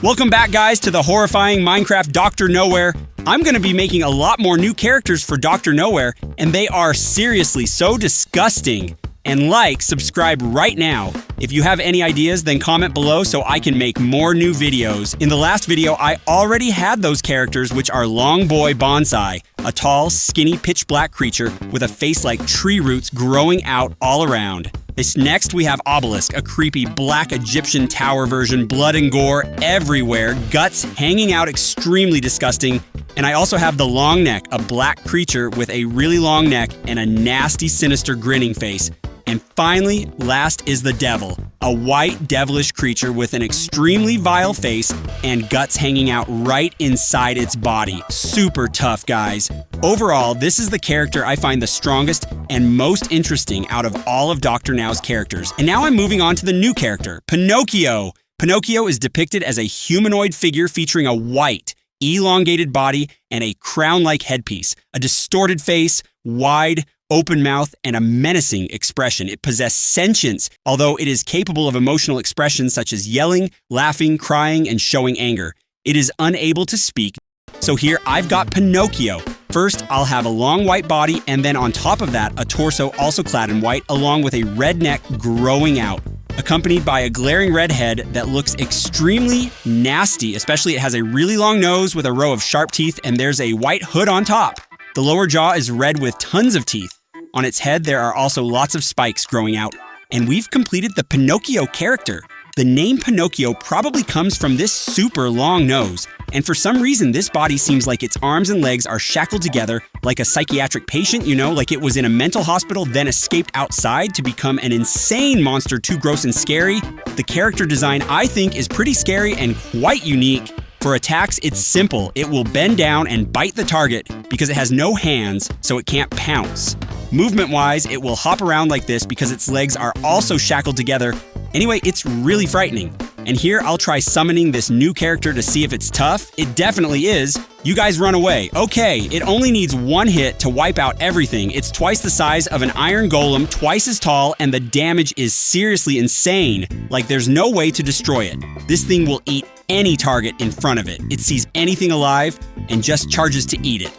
Welcome back, guys, to the horrifying Minecraft Dr. Nowhere. I'm going to be making a lot more new characters for Dr. Nowhere, and they are seriously so disgusting. And subscribe right now. If you have any ideas, then comment below so I can make more new videos. In the last video, I already had those characters, which are Long Boy Bonsai, a tall, skinny, pitch black creature with a face like tree roots growing out all around. Next, we have Obelisk, a creepy black Egyptian tower version, blood and gore everywhere, guts hanging out extremely disgusting. And I also have the Long Neck, a black creature with a really long neck and a nasty, sinister grinning face. And finally, last is the Devil, a white, devilish creature with an extremely vile face and guts hanging out right inside its body. Super tough, guys. Overall, this is the character I find the strongest and most interesting out of all of Dr. Now's characters. And now I'm moving on to the new character, Pinocchio. Pinocchio is depicted as a humanoid figure featuring a white, elongated body and a crown-like headpiece, a distorted face, wide, open mouth, and a menacing expression. It possesses sentience, although it is capable of emotional expressions such as yelling, laughing, crying, and showing anger. It is unable to speak. So here I've got Pinocchio. First, I'll have a long white body, and then on top of that, a torso also clad in white, along with a red neck growing out, accompanied by a glaring red head that looks extremely nasty, especially it has a really long nose with a row of sharp teeth, and there's a white hood on top. The lower jaw is red with tons of teeth. On its head, there are also lots of spikes growing out. And we've completed the Pinocchio character. The name Pinocchio probably comes from this super long nose. And for some reason, this body seems like its arms and legs are shackled together like a psychiatric patient, like it was in a mental hospital, then escaped outside to become an insane monster too gross and scary. The character design, I think, is pretty scary and quite unique. For attacks, it's simple. It will bend down and bite the target because it has no hands, so it can't pounce. Movement-wise, it will hop around like this because its legs are also shackled together. Anyway, it's really frightening. And here I'll try summoning this new character to see if it's tough. It definitely is. You guys run away. Okay, it only needs one hit to wipe out everything. It's twice the size of an iron golem, twice as tall, and the damage is seriously insane. Like there's no way to destroy it. This thing will eat any target in front of it. It sees anything alive and just charges to eat it.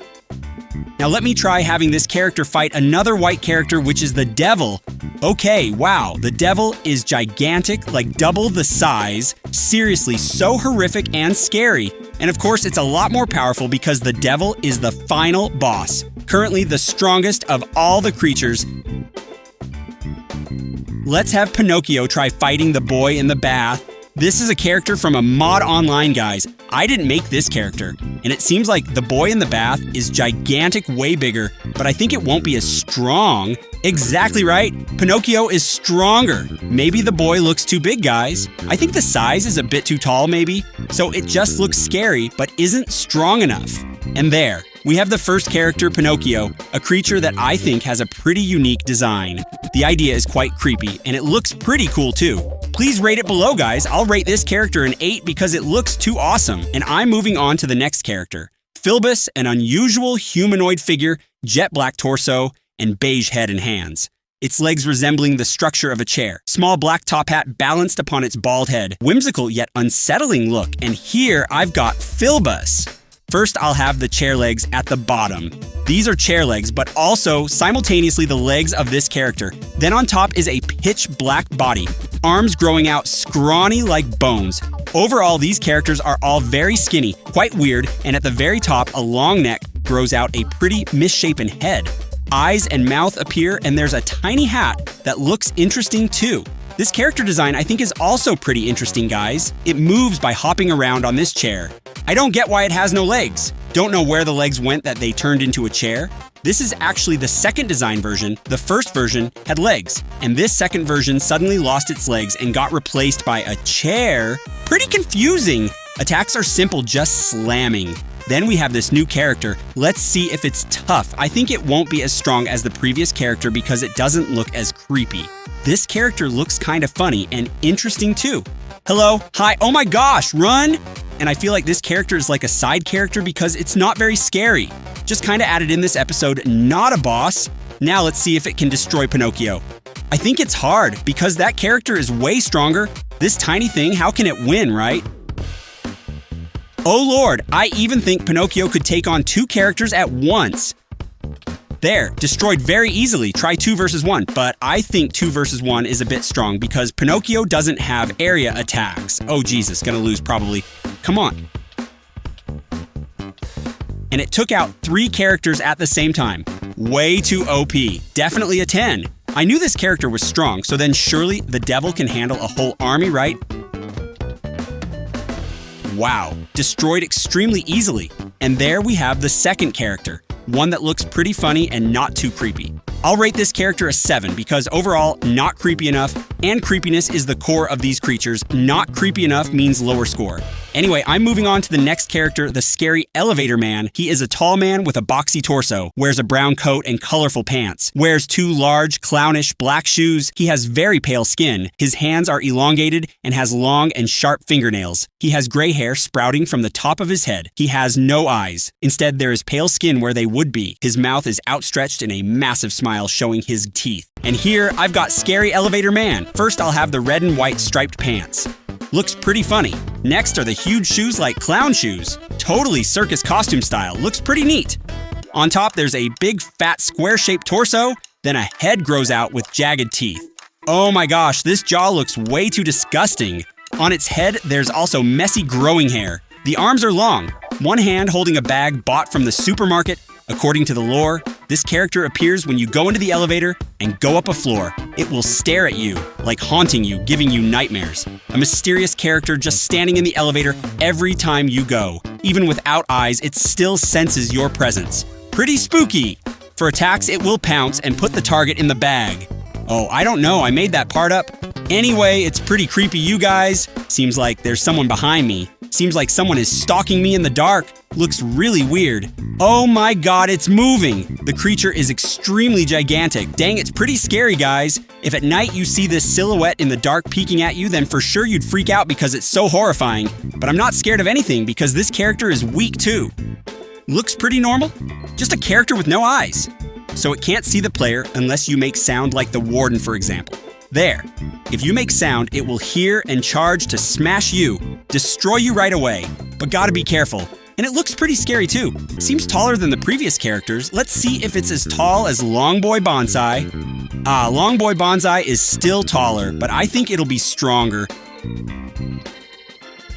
Now let me try having this character fight another white character, which is the Devil. Okay, wow, the Devil is gigantic, like double the size. Seriously, so horrific and scary. And of course, it's a lot more powerful because the Devil is the final boss. Currently the strongest of all the creatures. Let's have Pinocchio try fighting the boy in the bath. This is a character from a mod online, guys. I didn't make this character, and it seems like the boy in the bath is gigantic, way bigger, but I think it won't be as strong. Exactly right, Pinocchio is stronger. Maybe the boy looks too big, guys. I think the size is a bit too tall, maybe, so it just looks scary, but isn't strong enough. And there, we have the first character, Pinocchio, a creature that I think has a pretty unique design. The idea is quite creepy, and it looks pretty cool too. Please rate it below, guys. I'll rate this character an 8 because it looks too awesome. And I'm moving on to the next character. Philbus, an unusual humanoid figure, jet black torso, and beige head and hands. Its legs resembling the structure of a chair. Small black top hat balanced upon its bald head. Whimsical yet unsettling look. And here I've got Philbus. First, I'll have the chair legs at the bottom. These are chair legs, but also simultaneously the legs of this character. Then on top is a pitch black body, arms growing out scrawny like bones. Overall, these characters are all very skinny, quite weird, and at the very top, a long neck grows out a pretty misshapen head. Eyes and mouth appear, and there's a tiny hat that looks interesting too. This character design I think is also pretty interesting, guys. It moves by hopping around on this chair. I don't get why it has no legs. Don't know where the legs went that they turned into a chair. This is actually the second design version. The first version had legs, and this second version suddenly lost its legs and got replaced by a chair. Pretty confusing. Attacks are simple, just slamming. Then we have this new character. Let's see if it's tough. I think it won't be as strong as the previous character because it doesn't look as creepy. This character looks kind of funny and interesting too. Hello, hi, oh my gosh, run! And I feel like this character is like a side character because it's not very scary. Just kind of added in this episode, not a boss. Now let's see if it can destroy Pinocchio. I think it's hard because that character is way stronger. This tiny thing, how can it win, right? Oh lord, I even think Pinocchio could take on 2 characters at once. There, destroyed very easily. Try 2 versus 1, but I think 2 versus 1 is a bit strong because Pinocchio doesn't have area attacks. Oh Jesus, gonna lose probably. Come on. And it took out 3 characters at the same time. Way too OP. Definitely a 10. I knew this character was strong, so then surely the devil can handle a whole army, right? Wow, destroyed extremely easily. And there we have the second character, one that looks pretty funny and not too creepy. I'll rate this character a 7 because overall, not creepy enough, and creepiness is the core of these creatures. Not creepy enough means lower score. Anyway, I'm moving on to the next character, the Scary Elevator Man. He is a tall man with a boxy torso, wears a brown coat and colorful pants, wears 2 large, clownish black shoes. He has very pale skin. His hands are elongated and has long and sharp fingernails. He has gray hair sprouting from the top of his head. He has no eyes. Instead, there is pale skin where they would be. His mouth is outstretched in a massive smile showing his teeth. And here, I've got Scary Elevator Man. First, I'll have the red and white striped pants. Looks pretty funny. Next are the huge shoes like clown shoes. Totally circus costume style. Looks pretty neat. On top, there's a big, fat, square-shaped torso. Then a head grows out with jagged teeth. Oh my gosh, this jaw looks way too disgusting. On its head, there's also messy growing hair. The arms are long, one hand holding a bag bought from the supermarket. According to the lore, this character appears when you go into the elevator and go up a floor. It will stare at you, like haunting you, giving you nightmares. A mysterious character just standing in the elevator every time you go. Even without eyes, it still senses your presence. Pretty spooky. For attacks, it will pounce and put the target in the bag. Oh, I don't know, I made that part up. Anyway, it's pretty creepy, you guys. Seems like there's someone behind me. Seems like someone is stalking me in the dark. Looks really weird. Oh my god, it's moving! The creature is extremely gigantic. Dang, it's pretty scary, guys. If at night you see this silhouette in the dark peeking at you, then for sure you'd freak out because it's so horrifying. But I'm not scared of anything because this character is weak too. Looks pretty normal. Just a character with no eyes. So it can't see the player unless you make sound like the warden, for example. There. If you make sound, it will hear and charge to smash you, destroy you right away. But gotta be careful. And it looks pretty scary too. Seems taller than the previous characters. Let's see if it's as tall as Long Boy Bonsai. Long Boy Bonsai is still taller, but I think it'll be stronger.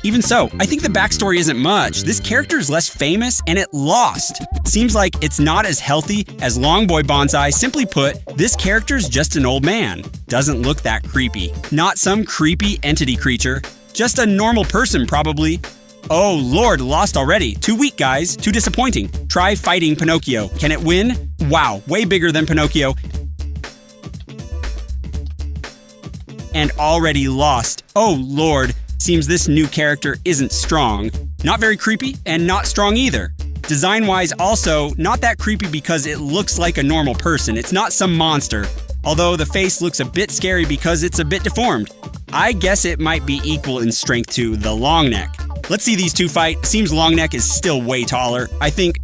Even so, I think the backstory isn't much. This character is less famous and it lost. Seems like it's not as healthy as Long Boy Bonsai. Simply put, this character's just an old man. Doesn't look that creepy. Not some creepy entity creature. Just a normal person, probably. Oh lord, lost already. Too weak, guys. Too disappointing. Try fighting Pinocchio. Can it win? Wow, way bigger than Pinocchio. And already lost. Oh lord. Seems this new character isn't strong. Not very creepy, and not strong either. Design-wise also, not that creepy because it looks like a normal person. It's not some monster. Although the face looks a bit scary because it's a bit deformed. I guess it might be equal in strength to the long neck. Let's see these two fight. Seems long neck is still way taller. I think,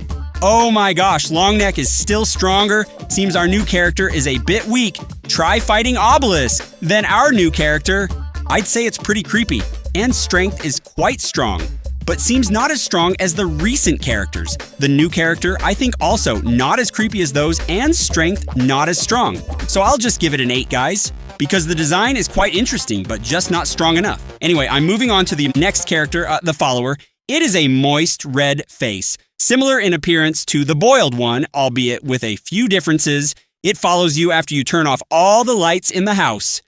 oh my gosh, long neck is still stronger. Seems our new character is a bit weak. Try fighting Obelisk. Then our new character, I'd say it's pretty creepy. And strength is quite strong, but seems not as strong as the recent characters. The new character, I think also not as creepy as those, and strength not as strong. So I'll just give it an 8, guys, because the design is quite interesting, but just not strong enough. Anyway, I'm moving on to the next character, the follower. It is a moist red face, similar in appearance to the boiled one, albeit with a few differences. It follows you after you turn off all the lights in the house.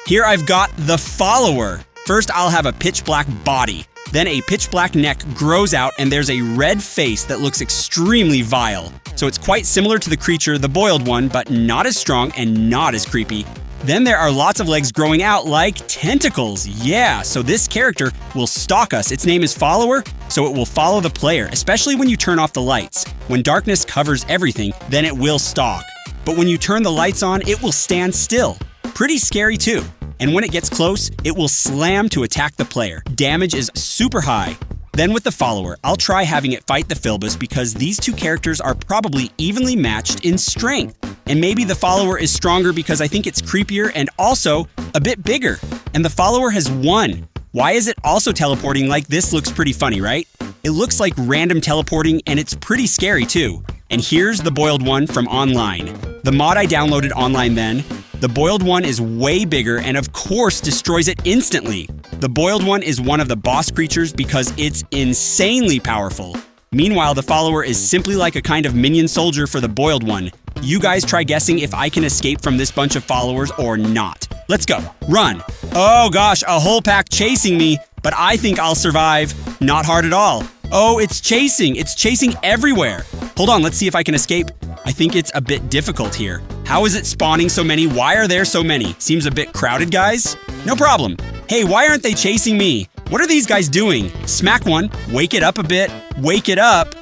Here I've got the follower. First, I'll have a pitch black body. Then a pitch black neck grows out and there's a red face that looks extremely vile. So it's quite similar to the creature, the boiled one, but not as strong and not as creepy. Then there are lots of legs growing out like tentacles. Yeah, so this character will stalk us. Its name is Follower, so it will follow the player, especially when you turn off the lights. When darkness covers everything, then it will stalk. But when you turn the lights on, it will stand still. Pretty scary too. And when it gets close, it will slam to attack the player. Damage is super high. Then with the follower, I'll try having it fight the Filbus because these two characters are probably evenly matched in strength. And maybe the follower is stronger because I think it's creepier and also a bit bigger. And the follower has won. Why is it also teleporting like this? Looks pretty funny, right? It looks like random teleporting, and it's pretty scary too. And here's the boiled one from online. The mod I downloaded online then. The boiled one is way bigger and of course destroys it instantly. The boiled one is one of the boss creatures because it's insanely powerful. Meanwhile, the follower is simply like a kind of minion soldier for the boiled one. You guys try guessing if I can escape from this bunch of followers or not. Let's go. Run. Oh gosh, a whole pack chasing me, but I think I'll survive. Not hard at all. Oh, it's chasing. It's chasing everywhere. Hold on, let's see if I can escape. I think it's a bit difficult here. How is it spawning so many? Why are there so many? Seems a bit crowded, guys. No problem. Hey, why aren't they chasing me? What are these guys doing? Smack one. Wake it up a bit. Wake it up.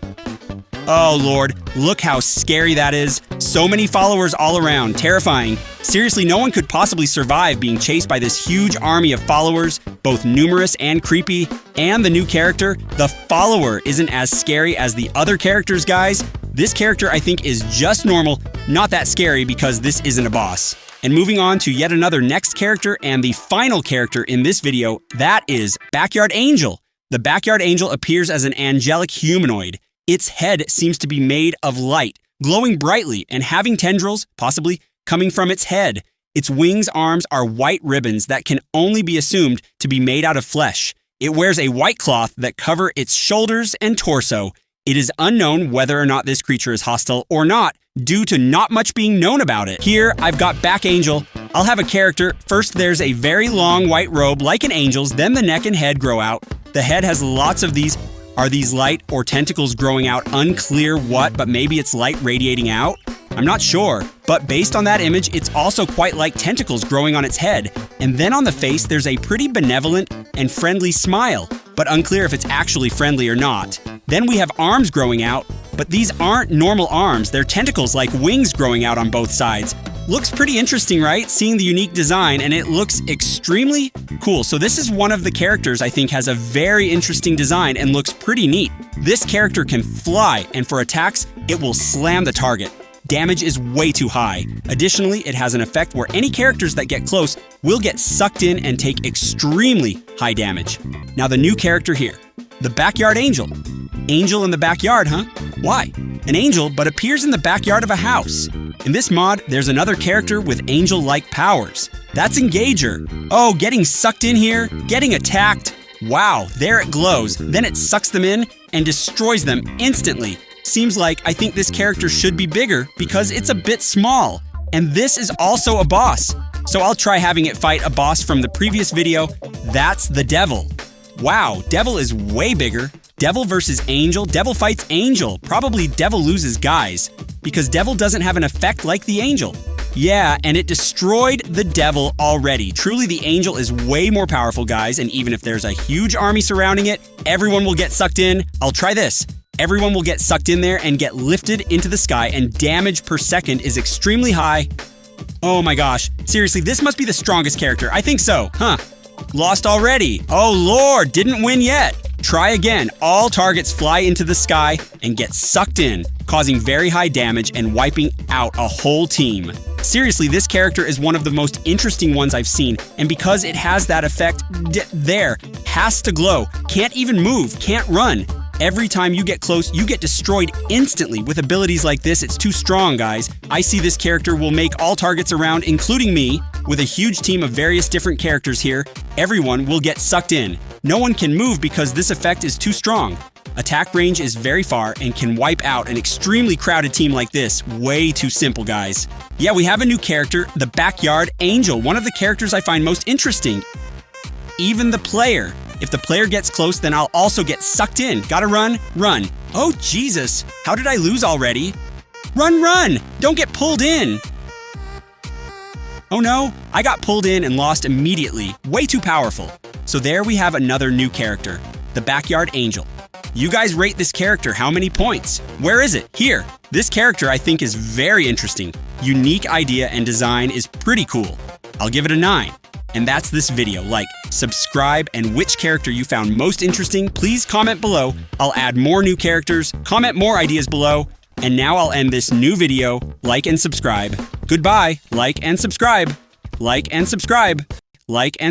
Oh, Lord. Look how scary that is. So many followers all around. Terrifying. Seriously, no one could possibly survive being chased by this huge army of followers, both numerous and creepy. And the new character, the follower, isn't as scary as the other characters, guys. This character, I think, is just normal, not that scary because this isn't a boss. And moving on to yet another next character and the final character in this video, that is Backyard Angel. The Backyard Angel appears as an angelic humanoid. Its head seems to be made of light, glowing brightly and having tendrils, possibly, coming from its head. Its wings, arms are white ribbons that can only be assumed to be made out of flesh. It wears a white cloth that cover its shoulders and torso. It is unknown whether or not this creature is hostile or not, due to not much being known about it. Here, I've got Back Angel. I'll have a character. First, there's a very long white robe like an angel's, then the neck and head grow out. The head has lots of these. Are these light or tentacles growing out? Unclear what, but maybe it's light radiating out? I'm not sure, but based on that image, it's also quite like tentacles growing on its head. And then on the face, there's a pretty benevolent and friendly smile, but unclear if it's actually friendly or not. Then we have arms growing out, but these aren't normal arms. They're tentacles like wings growing out on both sides. Looks pretty interesting, right? Seeing the unique design, and it looks extremely cool. So this is one of the characters I think has a very interesting design and looks pretty neat. This character can fly, and for attacks, it will slam the target. Damage is way too high. Additionally, it has an effect where any characters that get close will get sucked in and take extremely high damage. Now the new character here, the Backyard Angel. Angel in the backyard, huh? Why? An angel, but appears in the backyard of a house. In this mod, there's another character with angel-like powers. That's Engager. Oh, getting sucked in here, getting attacked. Wow, there it glows. Then it sucks them in and destroys them instantly. Seems like I think this character should be bigger because it's a bit small. And this is also a boss. So I'll try having it fight a boss from the previous video. That's the Devil. Wow, Devil is way bigger. Devil versus Angel. Devil fights Angel. Probably Devil loses, guys, because Devil doesn't have an effect like the Angel. Yeah, and it destroyed the Devil already. Truly, the Angel is way more powerful, guys, and even if there's a huge army surrounding it, everyone will get sucked in. I'll try this. Everyone will get sucked in there and get lifted into the sky, and damage per second is extremely high. Oh my gosh. Seriously, this must be the strongest character. I think so, huh? Lost already. Oh Lord, didn't win yet. Try again. All targets fly into the sky and get sucked in, causing very high damage and wiping out a whole team. Seriously, this character is one of the most interesting ones I've seen, and because it has that effect, has to glow, can't even move, can't run. Every time you get close, you get destroyed instantly. With abilities like this, it's too strong, guys. I see this character will make all targets around, including me, with a huge team of various different characters here. Everyone will get sucked in. No one can move because this effect is too strong. Attack range is very far and can wipe out an extremely crowded team like this. Way too simple, guys. Yeah, we have a new character, the Backyard Angel, one of the characters I find most interesting. Even the player. If the player gets close, then I'll also get sucked in. Gotta run, run. Oh, Jesus. How did I lose already? Run, run! Don't get pulled in. Oh no, I got pulled in and lost immediately. Way too powerful. So there we have another new character, the Backyard Angel. You guys rate this character how many points? Where is it? Here. This character I think is very interesting. Unique idea and design is pretty cool. I'll give it a 9. And that's this video. Like, subscribe, and which character you found most interesting, please comment below. I'll add more new characters, comment more ideas below, and now I'll end this new video. Like and subscribe. Goodbye. Like and subscribe. Like and subscribe. Like and